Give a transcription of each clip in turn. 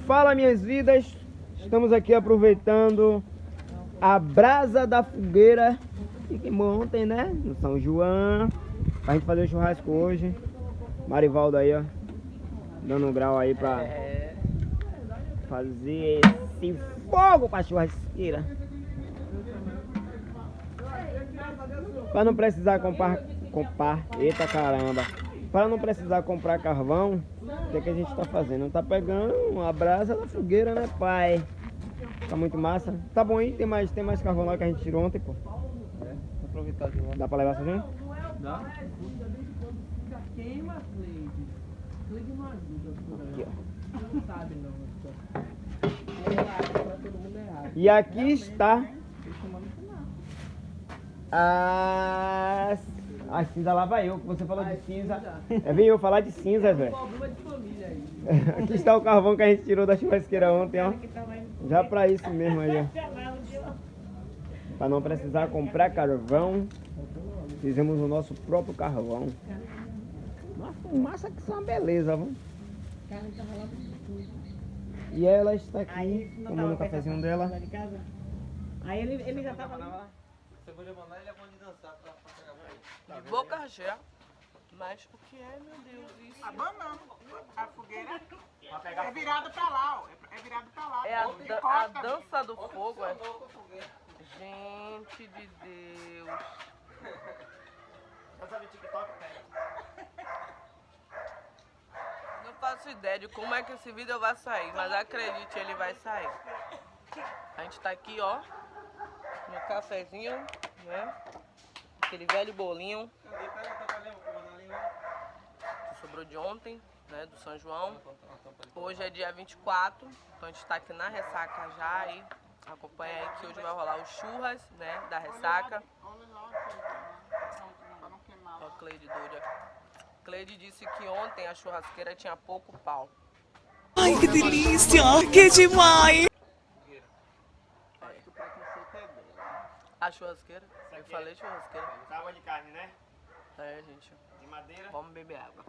Fala, minhas vidas. Estamos aqui aproveitando a brasa da fogueira que queimou ontem, né? No São João. Pra gente fazer o churrasco hoje. Marivaldo aí, ó. Dando um grau aí pra fazer esse fogo pra churrasqueira. Pra não precisar eita caramba. Para não precisar comprar carvão, o que, que a gente tá fazendo? Tá pegando a brasa da fogueira, né, pai? Tá muito massa. Tá bom aí? Tem mais carvão lá que a gente tirou ontem, pô. Vou aproveitar de lá. Dá pra levar sozinho? Dá? Aqui, ó. Não sabe não. E aqui está a cinza lá vai eu, que você falou de cinza. Vem eu falar de cinza, velho. Problema de família aí. Aqui está o carvão que a gente tirou da churrasqueira ontem, ó. Já pra isso mesmo aí, ó. Pra não precisar comprar carvão, fizemos o nosso próprio carvão. Uma fumaça que são uma beleza, vamos. E ela está aqui tomando o cafezinho dela. Aí ele já tava... Você podia mandar ele é bom de dançar pra pegar pra ele. De boca cheia. Mas o que é, meu Deus, isso? A banana, a fogueira é virada pra lá, ó. É virada pra lá. É a dança do fogo, é? Gente de Deus. Não faço ideia de como é que esse vídeo vai sair, mas acredite, ele vai sair. A gente tá aqui, ó, no cafezinho, né? Aquele velho bolinho que sobrou de ontem, né? Do São João. Hoje é dia 24, então a gente tá aqui na ressaca já e acompanha aí que hoje vai rolar os churras, né? Da ressaca. Ó, Cleide doida. Cleide disse que ontem a churrasqueira tinha pouco pau. Ai, que delícia! Que demais! A churrasqueira? Eu falei churrasqueira. Tábua de carne, né? É, gente. De madeira. Vamos beber água.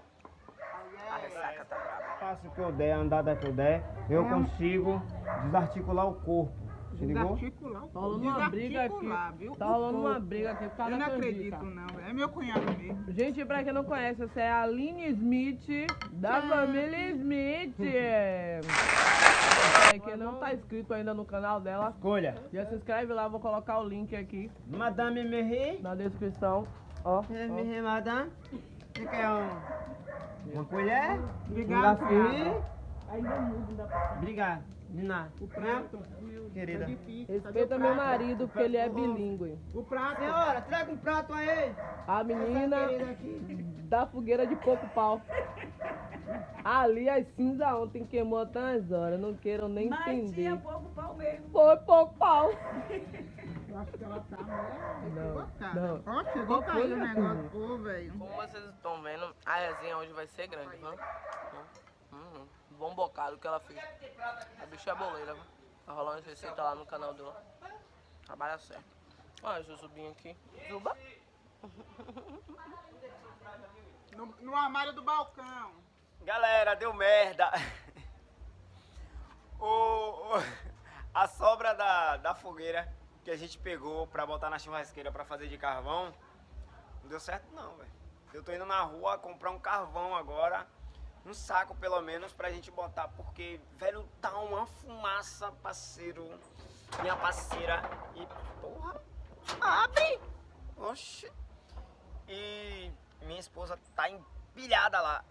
A ressaca tá brava. Faço o que eu der, a andada que eu der, eu consigo desarticular o corpo. Se ligou? Desarticular. Tá rolando uma briga aqui. Desarticular, viu? Tá rolando uma briga aqui por causa Eu da não canjica. acredito, não. É meu cunhado mesmo. Gente, pra quem não conhece, essa é a Aline Smith, da família Smith. Quem não tá inscrito ainda no canal dela, Escolha. já se inscreve lá, vou colocar o link aqui Madame Merri. na descrição. Ó, Merri, madame. Você quer uma colher? Obrigado, Um cunhado. Obrigado. Nina. O prato. Querida. Tá difícil. respeita meu marido, porque ele é bilíngue. O prato. Senhora, traga um prato aí. A menina Essa querida aqui. da fogueira de pouco pau. Ali as cinzas ontem queimou até umas horas, não queiram nem entender. pouco pau mesmo. Foi pouco pau. Eu acho que ela tá Não. Ó, chegou a cair o negócio. Ô, velho. Como vocês estão vendo, a resenha hoje vai ser grande, viu? Bom bocado que ela fez. A bicha é boleira, viu? Tá rolando as receitas lá no canal dela. Trabalha certo. Olha, deixa eu subir aqui. Zuba. No armário do balcão. Galera, deu merda. A sobra da fogueira que a gente pegou pra botar na churrasqueira pra fazer de carvão, não deu certo não, velho. Eu tô indo na rua comprar um carvão agora, um saco pelo menos pra gente botar, porque, velho, tá uma fumaça, parceiro, minha parceira, e, porra, abre! Oxi! E minha esposa tá empilhada lá,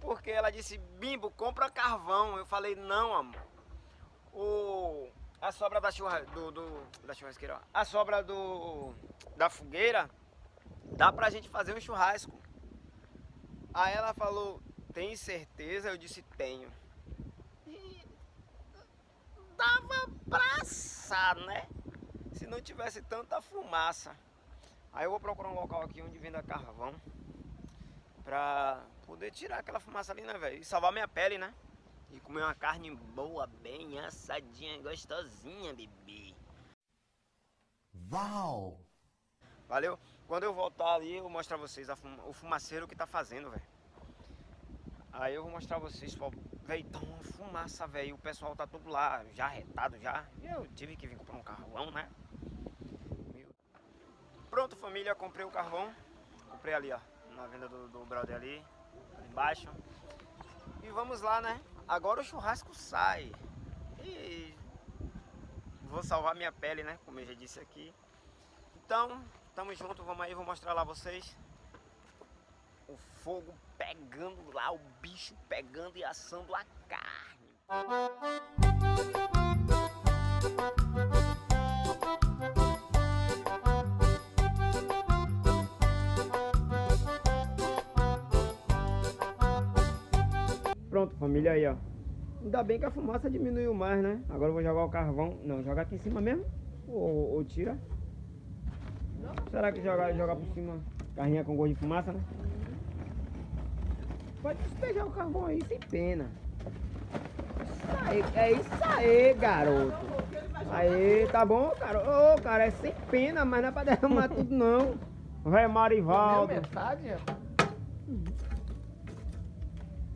porque ela disse, Bimbo, compra carvão. Eu falei, não, amor. A sobra da churrasqueira, ó. A sobra da fogueira, dá pra gente fazer um churrasco. Aí ela falou, tem certeza? Eu disse, tenho. E dava pra assar, né? Se não tivesse tanta fumaça. Aí eu vou procurar um local aqui onde venda carvão, pra poder tirar aquela fumaça ali, né, velho? E salvar minha pele, né? E comer uma carne boa, bem assadinha, gostosinha, bebê. Uau! Valeu? Quando eu voltar ali, eu vou mostrar a vocês o fumaceiro que tá fazendo, velho. Aí eu vou mostrar a vocês velho, tá uma fumaça, velho. O pessoal tá todo lá, já retado já. E eu tive que vir comprar um carvão, né? Pronto, família, comprei o carvão. Comprei ali, ó, na venda do brother ali embaixo. E vamos lá, né? Agora o churrasco sai. E vou salvar minha pele, né? Como eu já disse aqui. Então, tamo junto, vamos aí, vou mostrar lá a vocês. O fogo pegando lá, o bicho pegando e assando a carne. Pronto, família, aí, ó. Ainda bem que a fumaça diminuiu mais, né? Agora eu vou jogar o carvão. Não, joga aqui em cima mesmo? Ou tira? Será que jogar por cima? Carrinha com gosto de fumaça, né? Pode despejar o carvão aí sem pena. Isso aí, é isso aí, garoto. Aí, tá bom, cara? Ô, cara, é sem pena, mas não é pra derramar tudo, não. Vai, Marivaldo. metade?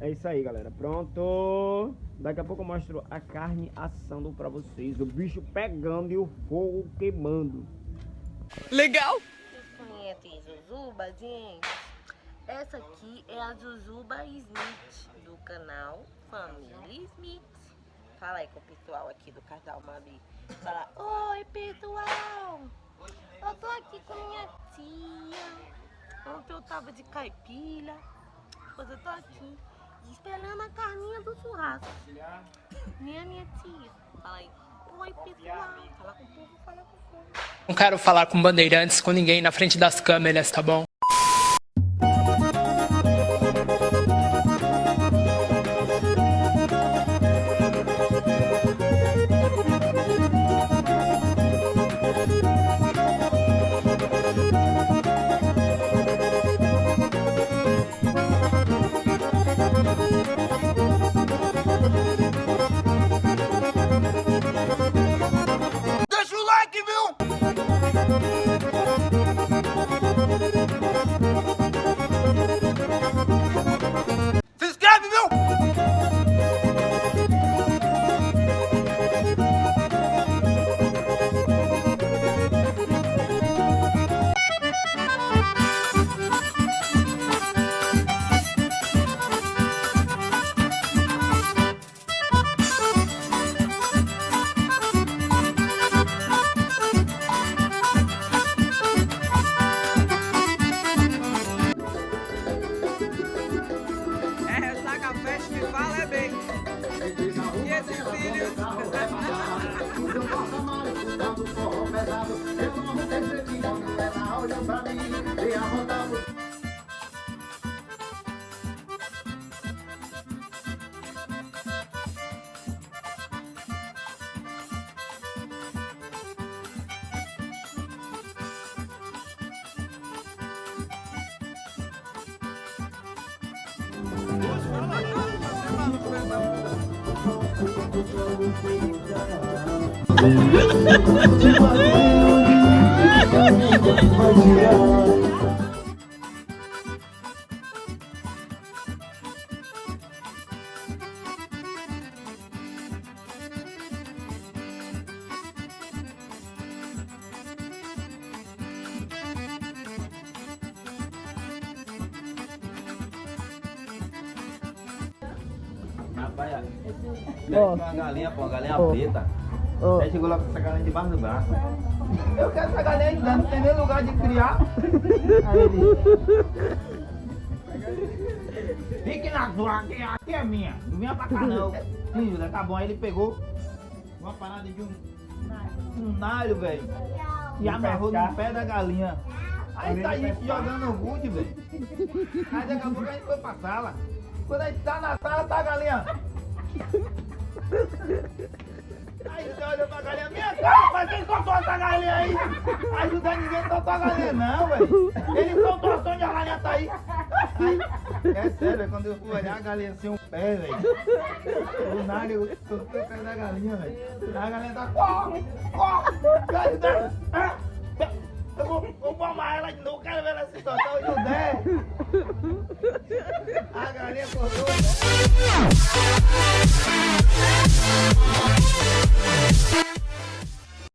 É isso aí, galera. Pronto. Daqui a pouco eu mostro a carne assando pra vocês. O bicho pegando e o fogo queimando. Legal! Vocês conhecem Zuzuba, gente? Essa aqui é a Zuzuba Smith, do canal Família Smith. Fala aí com o pessoal aqui do casal Mabi. Fala, oi pessoal! Eu tô aqui com minha tia. Ontem eu tava de caipira. Hoje eu tô aqui esperando a carninha do churrasco. Nem a minha tia. Fala aí, oi pessoal. Fala com o povo, fala com o povo. Não quero falar com bandeirantes, com ninguém na frente das câmeras, tá bom? Deixa o like, viu? Se inscreve, viu? Ressaca Festival é bem. E esses filhos? Rapaz, uma galinha, pô, uma galinha preta. Aí chegou lá com essa galinha debaixo do braço. Eu quero essa galinha ainda, não tem nem lugar de criar. Aí ele... Fique na sua, aqui é minha. Não vinha pra cá não. Sim, Júlia, tá bom. Aí ele pegou uma parada de um nalho, velho. E amarrou no pé da galinha. Aí tá aí jogando no gude, velho. Aí daqui a pouco a gente foi pra sala. Quando a gente tá na sala, tá a galinha. Aí você olha pra galinha, minha cara, mas quem soltou essa galinha aí? Aí José, ninguém soltou a galinha não, velho. Ele soltou a sonha, a galinha tá aí. É sério, quando eu fui olhar a galinha assim, um pé, velho. O nalho soltou o pé da galinha, velho. A galinha tá, corre, corre. Eu vou amarrar ela de novo, quero ver ela se soltar o José. A galinha acordou.